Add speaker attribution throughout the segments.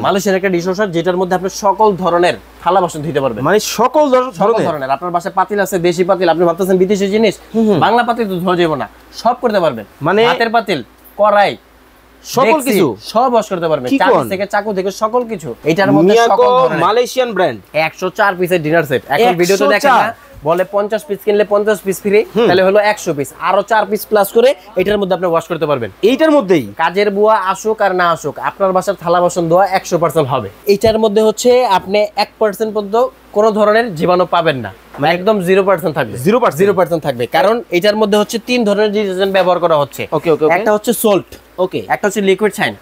Speaker 1: মালয়েশিয়ার একটা ডিশওয়াশার যেটার মধ্যে আপনি সকল ধরনের থালা বাসন ধুতে পারবেন।
Speaker 2: মানে সকল ধরনের
Speaker 1: আপনার বাসায় পাতিল আছে, দেশি পাতিল, আপনি ভাবতেছেন বিদেশি জিনিস, বাংলা পাতিল তো ধোয়া যাবে না, সব করতে পারবেন। মানে হাতের পাতিল, কড়াই, সকল কিছু সব ওয়াশ করতে পারবেন, চাকু থেকে সকল কিছু। এটার মধ্যে সকল ধরনের
Speaker 2: মালয়েশিয়ান ব্র্যান্ড
Speaker 1: 104 পিসের ডিনার সেট। এখন ভিডিওতে দেখেন না, বলে 50 পিস কিনলে 50 পিস ফ্রি, তাহলে হলো 100 পিস, আরো 4 পিস প্লাস করে এটার মধ্যে আপনি ওয়াশ করতে পারবেন।
Speaker 2: এইটার মধ্যেই
Speaker 1: কাজের বুয়া আসুক আর না আসুক, আপনার বাসার থালা বাসন ধোয়া 100% হবে। এটার মধ্যে হচ্ছে আপনি 1% পর্যন্ত কোনো ধরনের জীবাণু পাবেন না, মানে একদম 0% থাকবে। 0% থাকবে, কারণ এটার মধ্যে হচ্ছে 3 ধরনের ডিটারজেন্ট ব্যবহার করা হচ্ছে। একটা হচ্ছে সল্ট,
Speaker 2: ওকে,
Speaker 1: একটা হচ্ছে লিকুইড শাইন,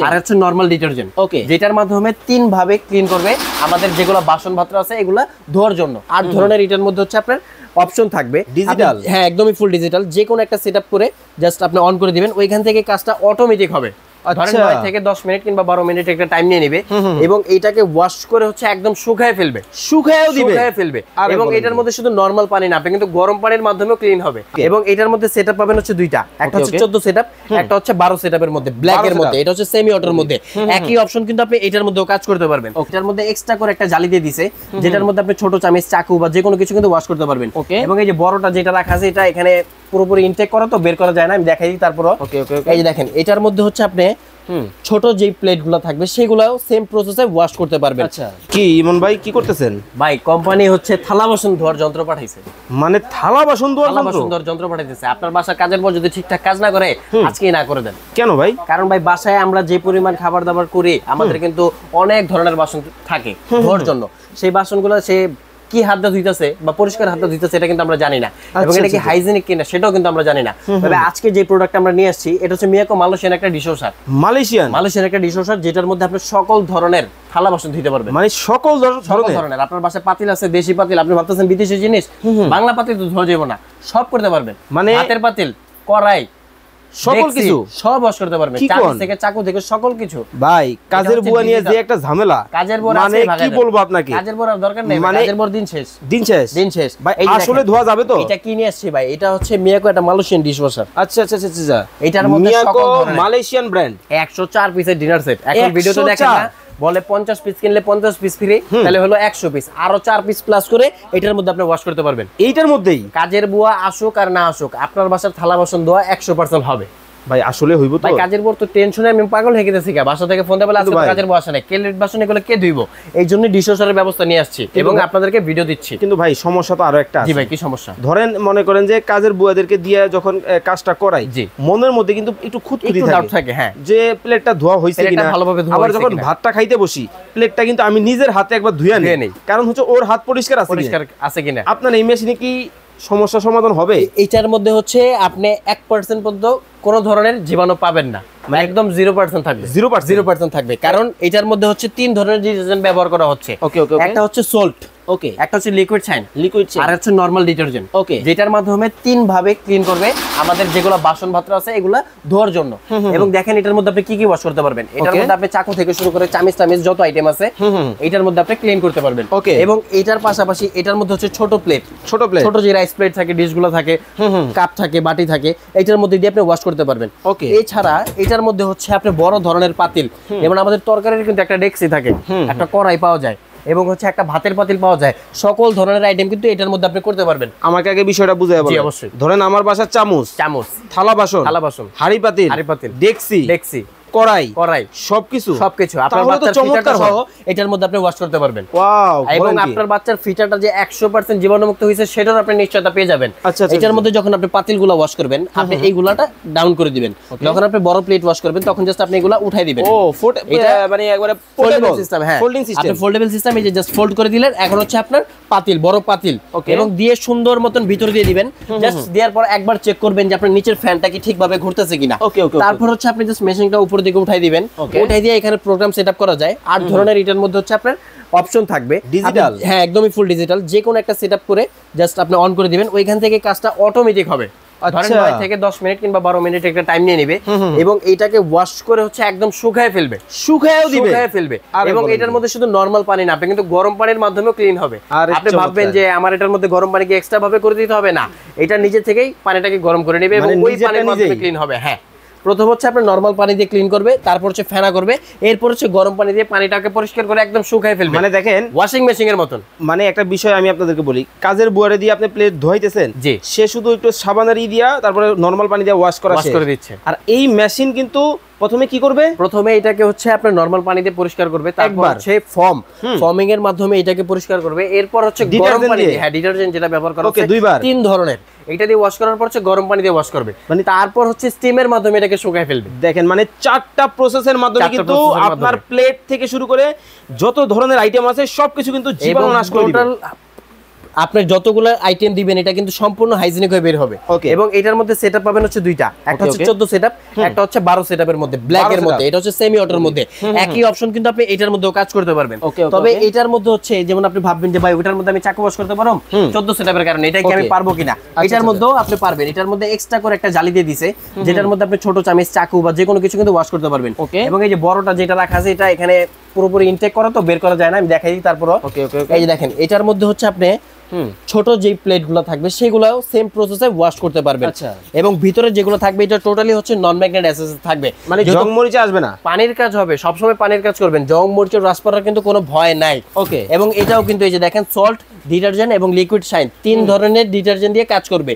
Speaker 1: আর হচ্ছে নরমাল ডিটারজেন্ট, ওকে, যেটার মাধ্যমে 3 ভাবে ক্লিন করবে আমাদের যেগুলো বাসন পাত্র আছে এগুলা ধোয়ার জন্য। 8 ধরনের এটার মধ্যে হচ্ছে আপনার অপশন থাকবে
Speaker 2: ডিজিটাল।
Speaker 1: হ্যাঁ, একদমই ফুল ডিজিটাল। যে কোনো একটা সেটআপ করে জাস্ট আপনি অন করে দিবেন, ওইখান থেকে কাজটা অটোমেটিক হবে। ধরেন 9 থেকে 10 মিনিট কিংবা 12 মিনিট একটা টাইম নিয়ে নেবে, এবং এইটাকে ওয়াশ করে হচ্ছে একদম শুকায় ফেলবে, শুকায় ফেলবে। এবং এটার মধ্যে শুধু নরমাল পানি না, আপনি কিন্তু গরম পানির মাধ্যমেও ক্লিন হবে। এবং এটার মধ্যে সেটআপ পাবেন হচ্ছে দুইটা, একটা হচ্ছে 14 সেটআপ, একটা হচ্ছে 12 সেটআপের মধ্যে, ব্ল্যাক এর মধ্যে। এটা হচ্ছে সেমি অটোর মধ্যে, একই অপশন কিন্তু আপনি এটার মধ্যেও কাজ করতে পারবেন। এটার মধ্যে এক্সট্রা করে একটা জালি দিয়ে দিয়েছে, যেটার মধ্যে আপনি ছোট চামচ, চাকু বা যে কোনো কিছু কিন্তু ওয়াশ করতে পারবেন। এবং এই যে বড়টা যেটা রাখা আছে, এটা এখানে পুরোপুরি ইনটেক করা, তো বের করা যায় না, আমি দেখাই দিই তারপর। এই যে দেখেন, এটার মধ্যে হচ্ছে আপনি ছোট যে প্লেটগুলো থাকবে সেগুলাও সেম প্রসেসে ওয়াশ করতে পারবেন।
Speaker 2: আচ্ছা, কি ইমন ভাই কি করতেছেন?
Speaker 1: ভাই কোম্পানি হচ্ছে থালা বাসন ধোয়ার যন্ত্র পাঠাইছে।
Speaker 2: মানে থালা বাসন ধোয়ার
Speaker 1: যন্ত্র পাঠাইছে। আপনার বাসার কাজের পর যদি ঠিকঠাক কাজ না করে, আজকেই না করে দেন।
Speaker 2: কেন ভাই?
Speaker 1: কারণ ভাই বাসায় আমরা যে পরিমাণ খাবার দাবার করি, আমাদের কিন্তু অনেক ধরনের বাসন থাকে ধোয়ার জন্য। সেই বাসনগুলো সে কি হাত দিয়ে ধুইতেছে বা পরিষ্কার হাত দিয়ে ধুইতেছে, এটা কিন্তু আমরা জানি না, এবং এটা কি হাইজিনিক কিনা সেটাও কিন্তু আমরা জানি না। তবে আজকে যে প্রোডাক্ট আমরা নিয়ে আসছি, এটা হচ্ছে মিয়াকো মালয়েশিয়ান একটা ডিশওয়াশার। মালয়েশিয়ান একটা ডিশওয়াশার যেটার মধ্যে আপনি সকল ধরনের থালা বাসন ধুতে পারবেন।
Speaker 2: মানে সকল ধরনের।
Speaker 1: আপনার বাসায় পাতিল আছে, দেশি পাতিল, আপনি ভাবতেছেন বিদেশি জিনিস, বাংলা পাতিল তো ধোয়া যাবে না, সব করতে পারবেন। মানে হাতের পাতিল, কড়াই, সকল কিছু সব ওয়াশ করতে পারবেন, চাকু থেকে সকল কিছু।
Speaker 2: ভাই কাজের বুয়া নিয়ে যে একটা ঝামেলা,
Speaker 1: কাজের বুয়া
Speaker 2: মানে কি বলবো আপনাকে,
Speaker 1: কাজের বুয়ার দরকার নেই, কাজের বুয়ার দিন শেষ
Speaker 2: ভাই। আসলে ধোয়া যাবে তো?
Speaker 1: এটা কি নিয়ে আসছে ভাই, এটা হচ্ছে মিয়াকো একটা মালয়েশিয়ান ডিশওয়াশার।
Speaker 2: আচ্ছা,
Speaker 1: এটার মধ্যে
Speaker 2: সকল মালয়েশিয়ান ব্র্যান্ড
Speaker 1: 104 পিসের ডিনার সেট। এখন ভিডিওতে দেখেন না, বলে 50 পিস কিনলে 50 পিস ফ্রি, তাহলে হলো 100 পিস, আরো 4 পিস প্লাস করে এটার মধ্যে আপনি ওয়াশ করতে পারবেন।
Speaker 2: এইটার মধ্যেই
Speaker 1: কাজের বুয়া আসুক আর না আসুক, আপনার বাসার থালা বাসন ধোয়া 100% হবে।
Speaker 2: ভাই আসলে হইব তো?
Speaker 1: ভাই কাজের বর তো টেনশনে আমি পাগল হয়ে গেছি, বাসা থেকে ফোন দেবে আজকে কাজের বর আসে না, কেলেট বাসন এগুলো কে ধুইবো? এই জন্য ডিশওয়াশারের ব্যবস্থা নিয়ে আসছি এবং আপনাদেরকে ভিডিও দিচ্ছি।
Speaker 2: কিন্তু ভাই সমস্যা তো আরো একটা আছে।
Speaker 1: জি ভাই, কি সমস্যা?
Speaker 2: ধরেন মনে করেন যে কাজের বুয়াদেরকে দিয়ে যখন কাজটা করাই, মনের মধ্যে কিন্তু একটু খুঁতখুঁতি থাকে, হ্যাঁ, যে প্লেটটা ধোয়া হইছে কিনা, আবার যখন ভাতটা খাইতে বসি প্লেটটা কিন্তু আমি নিজের হাতে একবার ধুইয়া নেই, কারণ হচ্ছে ওর হাত পরিষ্কার আছে কিনা। আপনার এই মেশিনে কি সমস্যা সমাধান হবে?
Speaker 1: এটার মধ্যে হচ্ছে আপনি 1% পর্যন্ত কোনো ধরনের জীবাণু পাবেন না, মানে একদম 0% থাকবে। 0% থাকবে, কারণ এটার মধ্যে হচ্ছে 3 ধরনের ডিটারজেন্ট ব্যবহার করা হচ্ছে। একটা হচ্ছে সল্ট, ওকে, একটা হচ্ছে লিকুইড শাইন, আর হচ্ছে নরমাল ডিটারজেন্ট, ওকে, যেটার মাধ্যমে 3 ভাবে ক্লিন করবে আমাদের যেগুলো বাসন পাত্র আছে এগুলা ধোয়ার জন্য। এবং দেখেন এটার মধ্যে আপনি কি কি ওয়াশ করতে পারবেন। এটার মধ্যে আপনি চাকু থেকে শুরু করে চামচ যত আইটেম আছে এটার মধ্যে আপনি ক্লিন করতে পারবেন। এবং এটার পাশাপাশি এটার মধ্যে হচ্ছে ছোট ছোট যে রাইস প্লেট থাকে, ডিশগুলো থাকে, কাপ থাকে, বাটি থাকে, এটার মধ্যে দিয়ে আপনি ওয়াশ করতে পারবেন। এছাড়া এটার মধ্যে হচ্ছে আপনি বড় ধরনের পাতিল, যেমন আমাদের তরকারির কিন্তু একটা ডেক্সি থাকে, একটা কড়াই পাওয়া যায়, এবং হচ্ছে একটা ভাতের পাতিল পাওয়া যায়, সকল ধরনের আইটেম কিন্তু এটার মধ্যে আপনি করতে পারবেন।
Speaker 2: আমাকে আগে বিষয়টা বুঝাই বলেন।
Speaker 1: অবশ্যই।
Speaker 2: ধরেন আমার বাসার চামচ, থালা বাসন, হাঁড়ি পাতিল, ডেক্সি, কড়াই সবকিছু আপনার বাচ্চার ফিটারটা সহ এটার মধ্যে আপনি ওয়াশ করতে পারবেন। ওয়াও! এবং আপনার বাচ্চার ফিটারটা যে 100% জীবাণুমুক্ত হয়েছে সেটার আপনি নিশ্চয়তা পেয়ে যাবেন। এটার মধ্যে যখন আপনি পাতিলগুলো ওয়াশ করবেন, আপনি এইগুলাটা ডাউন করে দিবেন, যখন আপনি বড় প্লেট ওয়াশ করবেন তখন জাস্ট আপনি এগুলা উঠাই দিবেন। ও, এটা মানে একবারে ফোল্ডেবল সিস্টেম। হ্যাঁ, ফোল্ডিং সিস্টেম। আপনি ফোল্ডেবল সিস্টেম, এই যে জাস্ট ফোল্ড করে দিলেন। এখন হচ্ছে আপনার পাতিল, বড় পাতিল, এবং দিয়ে সুন্দর মতন ভিতর দিয়ে দিবেন। জাস্ট দেওয়ার পর একবার চেক করবেন যে আপনার নিচের ফ্যানটা কি ঠিকভাবে ঘুরতেছে কিনা। তারপর হচ্ছে আপনি জাস্ট মেশিনটা উপর দিকে উঠাই দিবেন, ওটাই দিয়ে এখানে প্রোগ্রাম সেটআপ করা যায়। 8 ধরনের এটার মধ্যে হচ্ছে আপনার অপশন থাকবে ডিজিটাল। হ্যাঁ, একদমই ফুল ডিজিটাল। যে কোনো একটা সেটআপ করে জাস্ট আপনি অন করে দিবেন, ওইখান থেকে কাজটা অটোমেটিক হবে। ধরেন 9 থেকে 10 মিনিট কিংবা 12 মিনিট একটা টাইম নিয়ে নেবে, এবং এটাকে ওয়াশ করে হচ্ছে একদম শুকায় ফেলবে, এবং এটার মধ্যে শুধু নরমাল পানি না, আপনি কিন্তু গরম পানির মাধ্যমেও ক্লিন হবে। আপনি ভাববেন যে আমার এটার মধ্যে গরম পানি কি এক্সট্রা ভাবে করে দিতে হবে, না, এটা নিজে থেকেই পানিটাকে গরম করে নেবে এবং ওই পানির মাধ্যমে ক্লিন হবে। হ্যাঁ,
Speaker 1: প্রথম হচ্ছে আপনি নরমাল পানি দিয়ে ক্লিন করবে, তারপর হচ্ছে ফেনা করবে, এরপর হচ্ছে গরম পানি দিয়ে পানিটাকে পরিষ্কার করে একদম শুকায় ফেলবে।
Speaker 2: মানে দেখেন
Speaker 1: ওয়াশিং মেশিন এর মতন।
Speaker 2: মানে একটা বিষয় আমি আপনাদেরকে বলি, কাজের বুয়ারে দিয়ে আপনি প্লেট ধোয়াইতেছেন,
Speaker 1: জি,
Speaker 2: সে শুধু একটু সাবানের দিয়া তারপরে নরমাল পানি দিয়ে ওয়াশ করে দিচ্ছে। আর এই মেশিন কিন্তু প্রথমে কি করবে,
Speaker 1: প্রথমে এটাকে হচ্ছে আপনার নরমাল পানি দিয়ে পরিষ্কার করবে, তারপর হচ্ছে ফর্মিং এর মাধ্যমে এটাকে পরিষ্কার করবে, এরপর হচ্ছে গরম পানি দিয়ে, হ্যাঁ ডিটারজেন্ট যেটা ব্যবহার করা হচ্ছে দুইবার, তিন ধরনের, এটা দিয়ে ওয়াশ করার পর হচ্ছে গরম পানি দিয়ে ওয়াশ করবে, মানে তারপর হচ্ছে স্টিমের মাধ্যমে এটাকে শুকায় ফেলবে।
Speaker 2: দেখেন মানে চারটা প্রসেসের মাধ্যমে কিন্তু আপনার প্লেট থেকে শুরু করে যত ধরনের আইটেম আছে সবকিছু কিন্তু জীবাণু নাশ করে দিবে।
Speaker 1: আপনি যতগুলো আইটেম দিবেন এটা কিন্তু সম্পূর্ণ হাইজিনিক হয়ে বের হবে। এবং এটার মধ্যে সেটআপ পাবেন হচ্ছে দুইটা, একটা হচ্ছে 14 সেটআপ, একটা হচ্ছে 12 সেটআপের মধ্যে, ব্ল্যাক এর মধ্যে, এটা হচ্ছে সেমি অটোর মধ্যে। একই অপশন কিন্তু আপনি এটার মধ্যেও কাজ করতে পারবেন। তবে এটার মধ্যে হচ্ছে যেমন আপনি ভাববেন যে ভাই ওটার মধ্যে আমি চাকু ওয়াশ করতে পারবো 14 সেটআপের কারণে, এটা কি আমি পারবো কিনা, এটার মধ্যেও আপনি পারবেন। এটার মধ্যে এক্সট্রা করে একটা জালি দিয়ে দিয়েছে, যেটার মধ্যে আপনি ছোট চামচ, চাকু বা যে কোনো কিছু কিন্তু ওয়াশ করতে পারবেন। এবং এই যে বড়টা যেটা রাখা আছে এটা এখানে পুরোপুরি ইনটেক করা তো বের করা যায় না, আমি দেখাই দিই তারপর। এই যে দেখেন এটার মধ্যে হচ্ছে আপনি ছোট যে প্লেটগুলো থাকবে সেগুলোও সেম প্রসেসে ওয়াশ করতে পারবেন। এবং ভিতরে যেগুলো থাকবে এটা টোটালি হচ্ছে নন ম্যাগনেট অ্যাসেস থাকবে, মানে
Speaker 2: জং মরিচে আসবে না,
Speaker 1: পানির কাজ হবে, সবসময় পানির কাজ করবেন, জং মরিচের রাস পড়ার কিন্তু কোনো ভয় নাই। ওকে, এবং এটাও কিন্তু এই যে দেখেন সল্ট, ডিটারজেন্ট এবং লিকুইড শাইন, তিন ধরনের ডিটারজেন্ট দিয়ে কাজ করবে।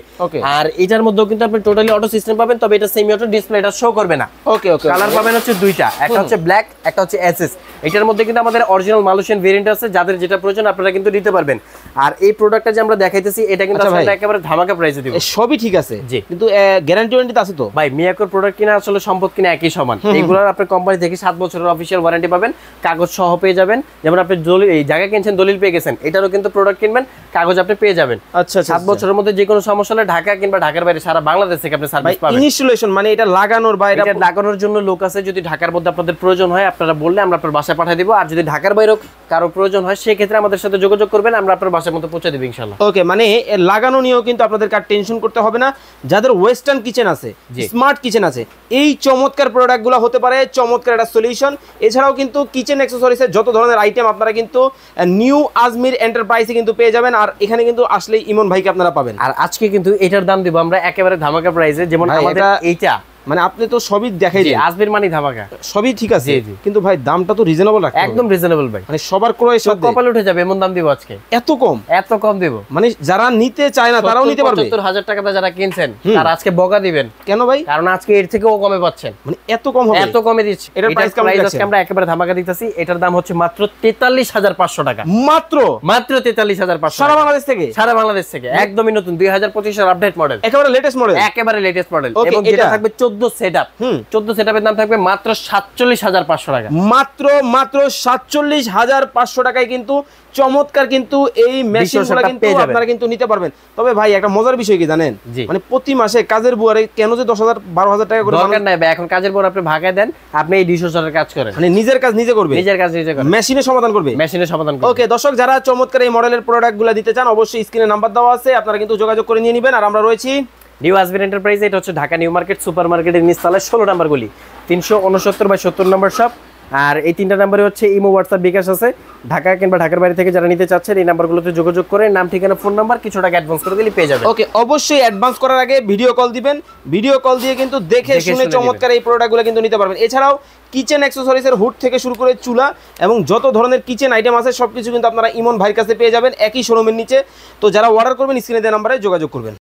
Speaker 1: আর এটার মধ্যেও কিন্তু আপনি টোটালি অটো সিস্টেম পাবেন, তবে এটা সেমি অটো, ডিসপ্লে এটা শো করবে না। ওকে, কালার পাবেন হচ্ছে দুইটা, একটা হচ্ছে ব্ল্যাক, একটা হচ্ছে এসএস। এটার মধ্যে কিন্তু আমাদের অরিজিনাল মালয়েশিয়ান ভেরিয়েন্ট আছে, যাদের যেটা প্রয়োজন আপনারা কিন্তু নিতে পারবেন। আর এই প্রোডাক্টটা যে আমরা দেখাইতেছি এটা কিন্তু আসলে একেবারে ধামাকা প্রাইসে দিব।
Speaker 2: সবই ঠিক আছে, কিন্তু গ্যারান্টি ওয়ারেন্টি আছে তো ভাই?
Speaker 1: মিয়াকোর প্রোডাক্ট কিনা আসলে সম্পদ কিনা একই সমান। এইগুলোর আপনি কোম্পানি থেকে 7 বছরের অফিশিয়াল ওয়ারেন্টি পাবেন, কাগজ সহ পেয়ে যাবেন। যেমন আপনি এই জায়গা কিনছেন, দলিল পেয়ে গেছেন, এটারও কিন্তু প্রোডাক্ট কিনবেন, কাগজ আপনি পেয়ে যাবেন। আচ্ছা, 7 বছরের মধ্যে যে কোনো সমস্যা হলে ঢাকা কিংবা ঢাকার বাইরে সারা বাংলাদেশ থেকে আপনি সার্ভিস পাবেন।
Speaker 2: ইনস্টলেশন মানে এটা লাগানোর বা এটা
Speaker 1: লাগানোর জন্য লোক আছে, যদি ঢাকার মধ্যে আপনাদের প্রয়োজন হয় আপনারা বললে আমরা আপনার বাসায় পাঠিয়ে দিব। আর যদি ঢাকার বাইরেও কারো প্রয়োজন হয় সেক্ষেত্রে আমাদের সাথে যোগাযোগ করবেন, আমরা আপনার বাসার মধ্যে পৌঁছে দেব ইনশাআল্লাহ।
Speaker 2: ওকে, মানে লাগানো নিয়েও কিন্তু আপনাদের কার টেনশন করতে হবে না। যাদের ওয়েস্টার্ন কিচেন আছে, স্মার্ট কিচেন আছে, এই চমৎকার প্রোডাক্টগুলো হতে পারে চমৎকার একটা সলিউশন। এছাড়াও কিন্তু কিচেন অ্যাকসেসরিজের যত ধরনের আইটেম আপনারা কিন্তু নিউ আজমির এন্টারপ্রাইজে কিন্তু পেয়ে যাবেন। আর এখানে কিন্তু আসলে ইমন ভাইকে আপনারা পাবেন।
Speaker 1: আর আজকে কিন্তু এটার দাম দিব আমরা একেবারে ধামাকা প্রাইসে। যেমন আমাদের এইটা
Speaker 2: মানে আপনি তো সবই দেখাই দিন,
Speaker 1: আজমির মানি ধামাকা,
Speaker 2: সবই ঠিক আছে, কিন্তু ভাই দামটা তো রিজনেবল রাখতে হবে।
Speaker 1: একদম রিজনেবল ভাই,
Speaker 2: মানে সবার ক্রয় সব
Speaker 1: কপালে উঠে যাবে এমন দাম দিব আজকে।
Speaker 2: এত কম দেব, মানে যারা নিতে চায় না তারাও নিতে পারবে।
Speaker 1: ৭৫,০০০ টাকাতে যারা কিনছেন তারা আজকে বকা দিবেন।
Speaker 2: কেন ভাই?
Speaker 1: কারণ আজকে এর থেকেও কমে পাচ্ছেন।
Speaker 2: মানে এত কম হবে?
Speaker 1: এত কমে দিচ্ছি। এটার প্রাইস আজকে আমরা একেবারে ধামাকা দিতেছি। এটার দাম হচ্ছে মাত্র ৪৩,৫০০ টাকা।
Speaker 2: মাত্র
Speaker 1: ৪৩,৫০০।
Speaker 2: সারা বাংলাদেশ থেকে?
Speaker 1: সারা বাংলাদেশ থেকে, একদমই নতুন 2025 এর আপডেট মডেল,
Speaker 2: একেবারে লেটেস্ট মডেল,
Speaker 1: একেবারে লেটেস্ট মডেল। এবং যেটা থাকবে 14 সেটআপ, 14 সেটআপের দাম থাকবে মাত্র ৪৭,৫০০ টাকা।
Speaker 2: মাত্র ৪৭,৫০০ টাকায় কিন্তু চমৎকার কিন্তু এই মেশিনগুলো কিন্তু আপনারা কিন্তু নিতে পারবেন। তবে ভাই একটা মজার বিষয় কি জানেন, মানে প্রতি মাসে কাজের বুয়ারে কেন যে 10,০০০ 12,০০০ টাকা করে
Speaker 1: দরকার নাই ভাই। এখন কাজের বুয়ার আপনি ভাগায় দেন, আপনি এই ডিশওয়াশারের কাজ করেন,
Speaker 2: মানে নিজের কাজ নিজে করবে,
Speaker 1: নিজের কাজ নিজে করবে,
Speaker 2: মেশিনে সমাধান করবে,
Speaker 1: মেশিনে সমাধান করবে।
Speaker 2: ওকে দর্শক, যারা চমৎকার এই মডেলের প্রোডাক্টগুলো দিতে চান অবশ্যই স্ক্রিনে নাম্বার দেওয়া আছে, আপনারা কিন্তু যোগাযোগ করে নিয়ে নেবেন। আর আমরা রয়েছি
Speaker 1: নিউ আজমির এন্টারপ্রাইজ, এটা হচ্ছে ঢাকা নিউ মার্কেট সুপার মার্কেটের নিচতলায় 16 নম্বর গলি, 369/70 নম্বর শপ। আর এই তিনটা নাম্বারে হচ্ছে ইমো, হোয়াটসঅ্যাপ, বিকাশ আছে। ঢাকা কিংবা ঢাকার বাইরে থেকে যারা নিতে চাচ্ছেন এই নাম্বারগুলোতে যোগাযোগ করে নাম, ঠিকানা, ফোন নাম্বার, কিছু টাকা অ্যাডভান্স করে দিলে পেয়ে যাবেন।
Speaker 2: ওকে, অবশ্যই অ্যাডভান্স করার আগে ভিডিও কল দিবেন, ভিডিও কল দিয়ে কিন্তু দেখে শুনে চমৎকার এই প্রোডাক্টগুলো কিন্তু নিতে পারবেন। এছাড়াও কিচেন অ্যাকসেসরিজের হুড থেকে শুরু করে চুলা এবং যত ধরনের কিচেন আইটেম আছে সবকিছু কিন্তু আপনারা ইমন ভাইয়ের কাছে পেয়ে যাবেন একই শোরুমের নিচে। তো যারা অর্ডার করবেন স্ক্রিনে দেওয়া নাম্বারে যোগাযোগ করবেন।